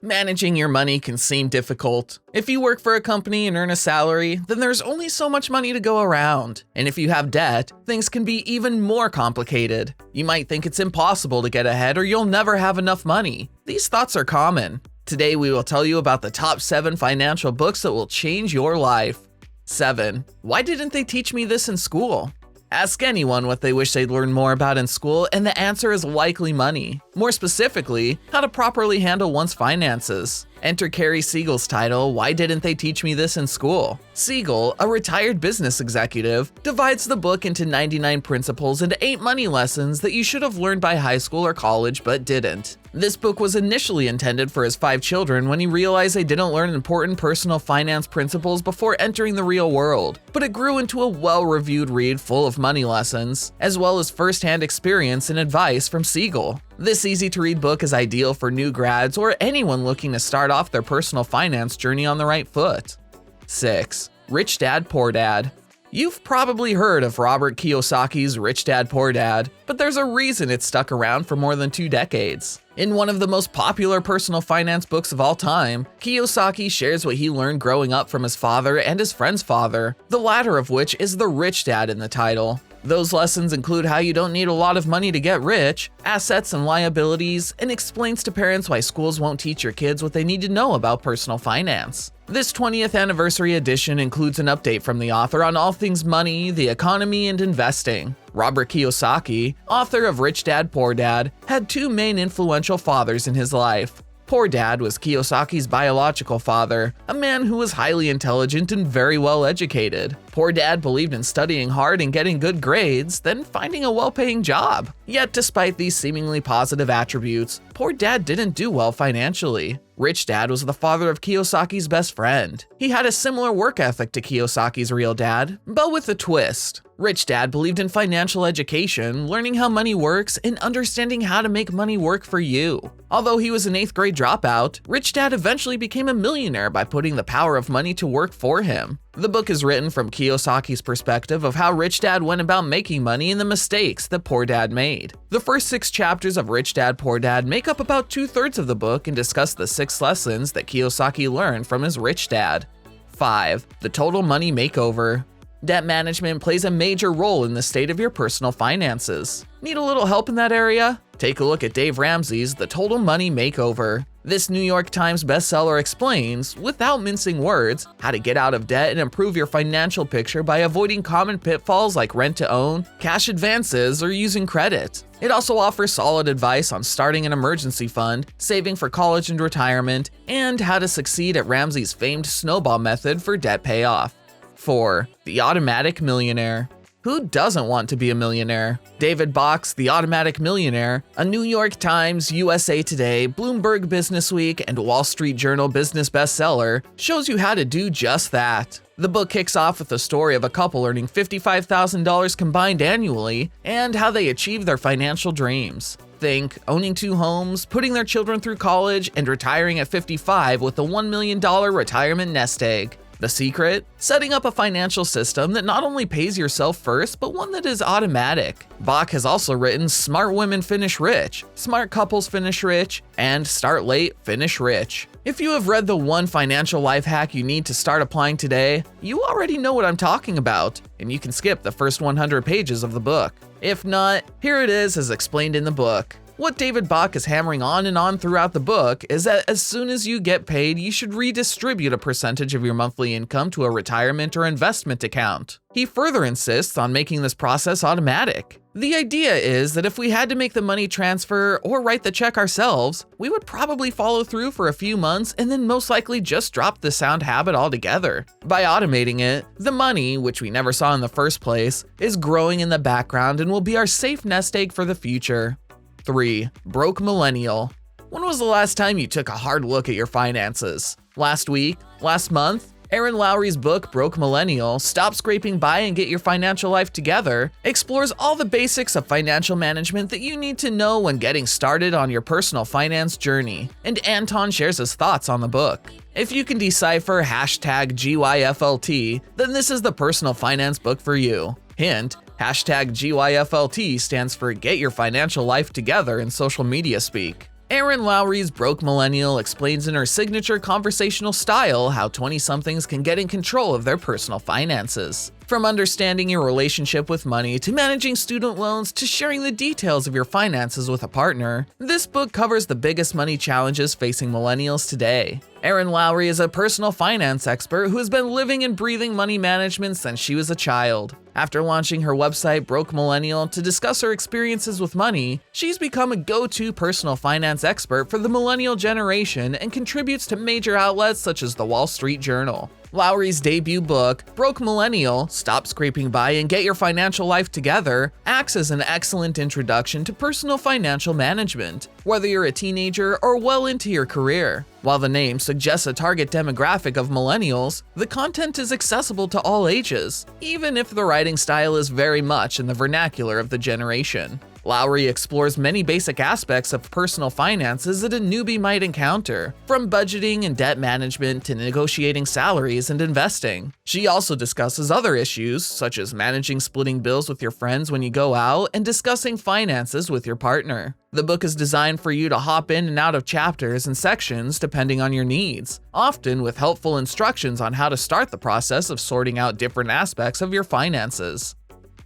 Managing your money can seem difficult. If you work for a company and earn a salary, then there's only so much money to go around. And if you have debt, things can be even more complicated. You might think it's impossible to get ahead or you'll never have enough money. These thoughts are common. Today we will tell you about the top 7 financial books that will change your life. 7. Why didn't they teach me this in school? Ask anyone what they wish they'd learned more about in school, and the answer is likely money. More specifically, how to properly handle one's finances. Enter Carrie Siegel's title, Why Didn't They Teach Me This in School? Siegel, a retired business executive, divides the book into 99 principles and 8 money lessons that you should have learned by high school or college but didn't. This book was initially intended for his 5 children when he realized they didn't learn important personal finance principles before entering the real world, but it grew into a well-reviewed read full of money lessons, as well as first-hand experience and advice from Siegel. This easy-to-read book is ideal for new grads or anyone looking to start off their personal finance journey on the right foot. 6. Rich Dad, Poor Dad. You've probably heard of Robert Kiyosaki's Rich Dad, Poor Dad, but there's a reason it's stuck around for more than 2 decades. In one of the most popular personal finance books of all time, Kiyosaki shares what he learned growing up from his father and his friend's father, the latter of which is the Rich Dad in the title. Those lessons include how you don't need a lot of money to get rich, assets and liabilities, and explains to parents why schools won't teach your kids what they need to know about personal finance. This 20th anniversary edition includes an update from the author on all things money, the economy, and investing. Robert Kiyosaki, author of Rich Dad, Poor Dad, had 2 main influential fathers in his life. Poor Dad was Kiyosaki's biological father, a man who was highly intelligent and very well educated. Poor Dad believed in studying hard and getting good grades, then finding a well-paying job. Yet despite these seemingly positive attributes, Poor Dad didn't do well financially. Rich Dad was the father of Kiyosaki's best friend. He had a similar work ethic to Kiyosaki's real dad, but with a twist. Rich Dad believed in financial education, learning how money works, and understanding how to make money work for you. Although he was an 8th grade dropout, Rich Dad eventually became a millionaire by putting the power of money to work for him. The book is written from Kiyosaki's perspective of how Rich Dad went about making money and the mistakes that Poor Dad made. The first 6 chapters of Rich Dad, Poor Dad make up about 2/3 of the book and discuss the 6 lessons that Kiyosaki learned from his rich dad. 5. The Total Money Makeover. Debt management plays a major role in the state of your personal finances. Need a little help in that area? Take a look at Dave Ramsey's The Total Money Makeover. This New York Times bestseller explains, without mincing words, how to get out of debt and improve your financial picture by avoiding common pitfalls like rent-to-own, cash advances, or using credit. It also offers solid advice on starting an emergency fund, saving for college and retirement, and how to succeed at Ramsey's famed snowball method for debt payoff. 4. The Automatic Millionaire. Who doesn't want to be a millionaire? David Bach's The Automatic Millionaire, a New York Times, USA Today, Bloomberg Businessweek, and Wall Street Journal business bestseller, shows you how to do just that. The book kicks off with the story of a couple earning $55,000 combined annually and how they achieve their financial dreams. Think owning 2 homes, putting their children through college, and retiring at 55 with a $1 million retirement nest egg. The secret? Setting up a financial system that not only pays yourself first, but one that is automatic. Bach has also written Smart Women Finish Rich, Smart Couples Finish Rich, and Start Late, Finish Rich. If you have read the one financial life hack you need to start applying today, you already know what I'm talking about, and you can skip the first 100 pages of the book. If not, here it is as explained in the book. What David Bach is hammering on and on throughout the book is that as soon as you get paid, you should redistribute a percentage of your monthly income to a retirement or investment account. He further insists on making this process automatic. The idea is that if we had to make the money transfer or write the check ourselves, we would probably follow through for a few months and then most likely just drop the sound habit altogether. By automating it, the money, which we never saw in the first place, is growing in the background and will be our safe nest egg for the future. 3. Broke Millennial. When was the last time you took a hard look at your finances? Last week? Last month? Aaron Lowry's book, Broke Millennial, Stop Scraping By and Get Your Financial Life Together, explores all the basics of financial management that you need to know when getting started on your personal finance journey. And Anton shares his thoughts on the book. If you can decipher #GYFLT, then this is the personal finance book for you. Hint, #GYFLT stands for Get Your Financial Life Together in social media speak. Erin Lowry's Broke Millennial explains in her signature conversational style how 20-somethings can get in control of their personal finances. From understanding your relationship with money to managing student loans to sharing the details of your finances with a partner, this book covers the biggest money challenges facing millennials today. Erin Lowry is a personal finance expert who has been living and breathing money management since she was a child. After launching her website Broke Millennial to discuss her experiences with money, she's become a go-to personal finance expert for the millennial generation and contributes to major outlets such as the Wall Street Journal. Lowry's debut book, Broke Millennial: Stop Scraping By and Get Your Financial Life Together, acts as an excellent introduction to personal financial management, whether you're a teenager or well into your career. While the name suggests a target demographic of millennials, the content is accessible to all ages, even if the writing style is very much in the vernacular of the generation. Lowry explores many basic aspects of personal finances that a newbie might encounter, from budgeting and debt management to negotiating salaries and investing. She also discusses other issues, such as managing splitting bills with your friends when you go out and discussing finances with your partner. The book is designed for you to hop in and out of chapters and sections depending on your needs, often with helpful instructions on how to start the process of sorting out different aspects of your finances.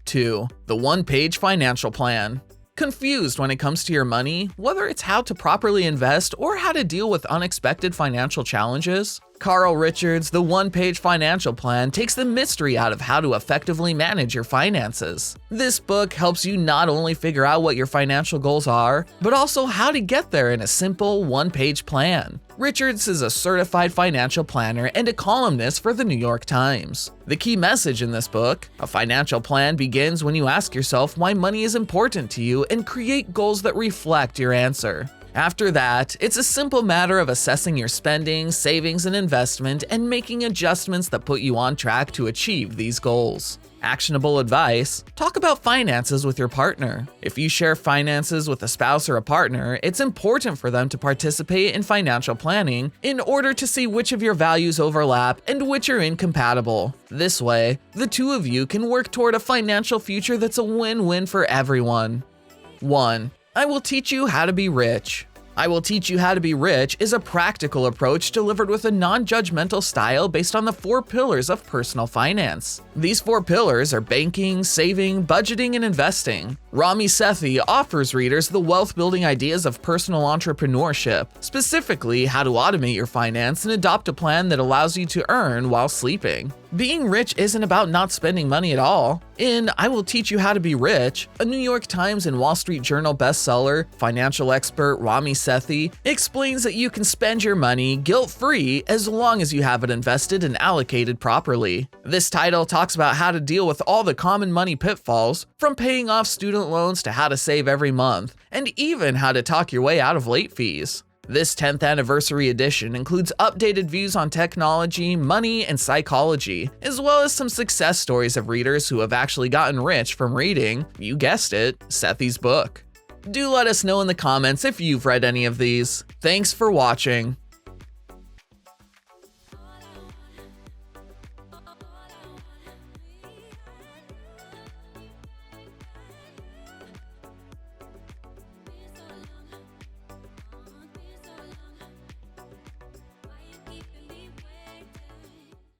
2. The One-Page Financial Plan. Confused when it comes to your money, whether it's how to properly invest or how to deal with unexpected financial challenges? Carl Richards' The One-Page Financial Plan takes the mystery out of how to effectively manage your finances. This book helps you not only figure out what your financial goals are, but also how to get there in a simple one-page plan. Richards is a certified financial planner and a columnist for the New York Times. The key message in this book: a financial plan begins when you ask yourself why money is important to you and create goals that reflect your answer. After that, it's a simple matter of assessing your spending, savings, and investment and making adjustments that put you on track to achieve these goals. Actionable advice: talk about finances with your partner. If you share finances with a spouse or a partner, it's important for them to participate in financial planning in order to see which of your values overlap and which are incompatible. This way, the two of you can work toward a financial future that's a win-win for everyone. 1. I Will Teach You How to Be Rich. I Will Teach You How to Be Rich is a practical approach delivered with a non-judgmental style based on the 4 pillars of personal finance. These 4 pillars are banking, saving, budgeting, and investing. Rami Sethi offers readers the wealth-building ideas of personal entrepreneurship, specifically how to automate your finance and adopt a plan that allows you to earn while sleeping. Being rich isn't about not spending money at all. In I Will Teach You How to Be Rich, a New York Times and Wall Street Journal bestseller, financial expert Rami Sethi explains that you can spend your money guilt-free as long as you have it invested and allocated properly. This title talks about how to deal with all the common money pitfalls, from paying off student loans to how to save every month, and even how to talk your way out of late fees. This 10th anniversary edition includes updated views on technology, money, and psychology, as well as some success stories of readers who have actually gotten rich from reading, you guessed it, Sethi's book. Do let us know in the comments if you've read any of these. Thanks for watching.